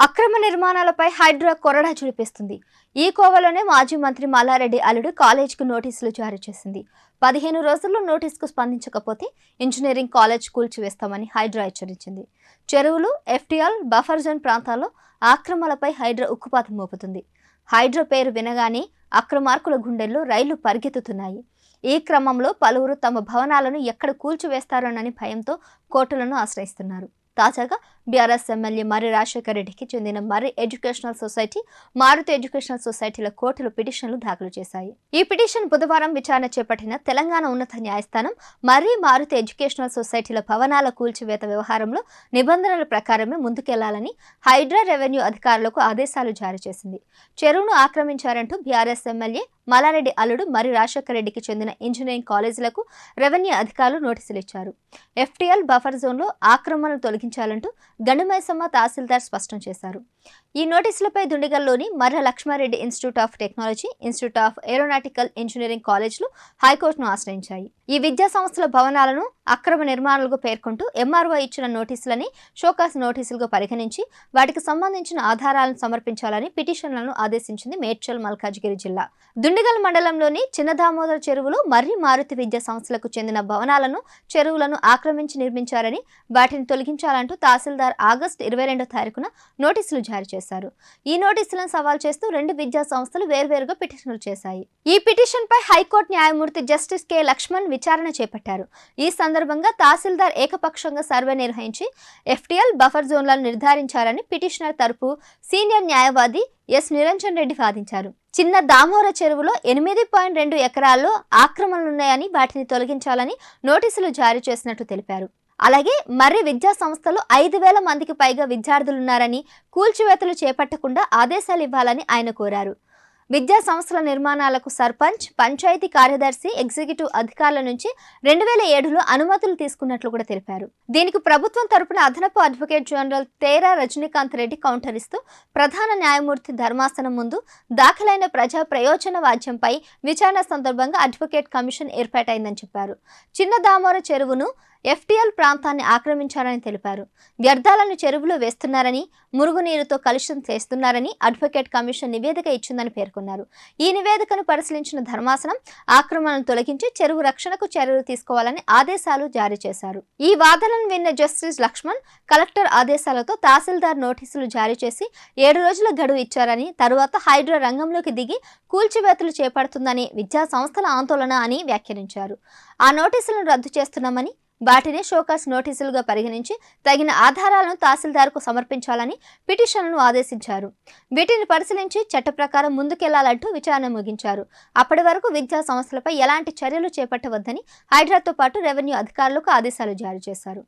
అక్రమ నిర్మాణాలపై హైడ్రా కొరడా చూపిస్తుంది. ఈ కోవలోనే మాజీ మంత్రి మల్లారెడ్డి అల్లుడు కాలేజీకి నోటీసులు జారీ చేసింది. 15 రోజుల్లో నోటీసుకు స్పందించకపోతే ఇంజనీరింగ్ కాలేజ్ కూల్చివేస్తామని హైడ్రా హెచ్చరించింది. చెరువులు, ఎఫ్టీఎల్, బఫర్ జోన్ ప్రాంతాల్లో ఆక్రమణలపై హైడ్రా ఉక్కుపాతం మోపుతుంది. హైడ్రా పేరు వినగానే అక్రమార్కుల గుండెల్లో రైళ్లు పరిగెత్తుతున్నాయి. ఈ క్రమంలో పలువురు తమ భవనాలను ఎక్కడ కూల్చివేస్తారోనని భయంతో కోర్టులను ఆశ్రయిస్తున్నారు. తాజాగా బీఆర్ఎస్ ఎమ్మెల్యే మర్రి రాజశేఖర్ రెడ్డికి చెందిన మర్రి ఎడ్యుకేషనల్ సొసైటీ, మారుతి ఎడ్యుకేషనల్ సొసైటీల కోర్టులు పిటిషన్లు దాఖలు చేశాయి. ఈ పిటిషన్ బుధవారం విచారణ చేపట్టిన తెలంగాణ ఉన్నత న్యాయస్థానం మర్రి, మారుతి ఎడ్యుకేషనల్ సొసైటీల భవనాల కూల్చివేత వ్యవహారంలో నిబంధనల ప్రకారమే ముందుకెళ్లాలని హైడ్రా రెవెన్యూ అధికారులకు ఆదేశాలు జారీ చేసింది. చెరువును ఆక్రమించారంటూ బీఆర్ఎస్ ఎమ్మెల్యే మల్లారెడ్డి అల్లుడు మర్రి రాజశేఖర్ రెడ్డికి చెందిన ఇంజనీరింగ్ కాలేజీలకు రెవెన్యూ అధికారులు నోటీసులు ఇచ్చారు. ఎఫ్టీఎల్, బఫర్ జోన్లో ఆక్రమణలు తొలగించాలంటూ గండిమైసమ్మ తహసీల్దార్ స్పష్టం చేశారు. ఈ నోటీసులపై దుండిగల్లోని Marri Laxma Reddy institute of technology, institute of aeronautical engineering కాలేజీలు హైకోర్టును ఆశ్రయించాయి. ఈ విద్యా సంస్థల భవనాలను అక్రమ నిర్మాణాలుగా పేర్కొంటూ ఎంఆర్ఓ ఇచ్చిన నోటీసులని షోకాస్ నోటీసులుగా పరిగణించి వాటికి సంబంధించిన ఆధారాలను సమర్పించాలని పిటిషన్లను ఆదేశించింది మేడ్చల్ మల్కాజ్గిరి జిల్లా. దుండిగల్ మండలంలోని చిన్న దామోదర చెరువులో మర్రి, మారుతి విద్యా సంస్థలకు చెందిన భవనాలను, చెరువులను ఆక్రమించి నిర్మించారని వాటిని తొలగించాలంటూ తహసీల్దార్ ఆగస్టు 22వ తారీఖున నోటీసులు జారీ చేశారు. ఈ నోటీసులను సవాల్ చేస్తూ 2 విద్యా సంస్థలు వేర్వేరుగా పిటిషన్లు చేశాయి. ఈ పిటిషన్ పై హైకోర్టు న్యాయమూర్తి జస్టిస్ కె లక్ష్మణ్ విచారణ చేపట్టారు. ఈ సందర్భంగా తహసీల్దార్ ఏకపక్షంగా సర్వే నిర్వహించి ఎఫ్టీఎల్, బఫర్ జోన్లను నిర్ధారించారని పిటిషనర్ తరపు సీనియర్ న్యాయవాది ఎస్ నిరంజన్ రెడ్డి వాదించారు. చిన్న దామోర చెరువులో 8.2 ఎకరాల్లో ఆక్రమణలున్నాయని వాటిని తొలగించాలని నోటీసులు జారీ చేసినట్టు తెలిపారు. అలాగే మర్రి విద్యా సంస్థలు 5,000 మందికి పైగా విద్యార్థులున్నారని కూల్చివేతలు చేపట్టకుండా ఆదేశాలు ఇవ్వాలని ఆయన కోరారు. విద్యా సంస్థల నిర్మాణాలకు సర్పంచ్, పంచాయతీ కార్యదర్శి, ఎగ్జిక్యూటివ్ అధికారుల నుంచి 2007లో అనుమతులు తీసుకున్నట్లు కూడా తెలిపారు. దీనికి ప్రభుత్వం తరపున అదనపు అడ్వకేట్ జనరల్ తేరా రజనీకాంత్ రెడ్డి కౌంటర్ ఇస్తూ ప్రధాన న్యాయమూర్తి ధర్మాసనం ముందు దాఖలైన ప్రజా ప్రయోజన వాద్యంపై విచారణ సందర్భంగా అడ్వకేట్ కమిషన్ ఏర్పాటైందని చెప్పారు. చిన్న దామోర చెరువును ఎఫ్టీఎల్ ప్రాంతాన్ని ఆక్రమించారని తెలిపారు. వ్యర్థాలను చెరువులో వేస్తున్నారని, మురుగునీరుతో కలుషితం చేస్తున్నారని అడ్వకేట్ కమిషన్ నివేదిక ఇచ్చిందని పేర్కొన్నారు. ఈ నివేదికను పరిశీలించిన ధర్మాసనం ఆక్రమణను తొలగించి చెరువు రక్షణకు చర్యలు తీసుకోవాలని ఆదేశాలు జారీ చేశారు. ఈ వాదనను విన్న జస్టిస్ లక్ష్మణ్ కలెక్టర్ ఆదేశాలతో తహసీల్దార్ నోటీసులు జారీ చేసి 7 రోజుల గడువు ఇచ్చారని, తరువాత హైడ్రా రంగంలోకి దిగి కూల్చివేతలు చేపడుతుందని విద్యా సంస్థల ఆందోళన అని వ్యాఖ్యానించారు. ఆ నోటీసులను రద్దు చేస్తున్నామని, వాటిని షోకాస్ నోటీసులుగా పరిగణించి తగిన ఆధారాలను తహసీల్దార్కు సమర్పించాలని పిటిషన్లను ఆదేశించారు. వీటిని పరిశీలించి చట్ట ప్రకారం ముందుకెళ్లాలంటూ విచారణ ముగించారు. అప్పటి వరకు విద్యా సంస్థలపై ఎలాంటి చర్యలు చేపట్టవద్దని హైడ్రాతో పాటు రెవెన్యూ అధికారులకు ఆదేశాలు జారీ చేశారు.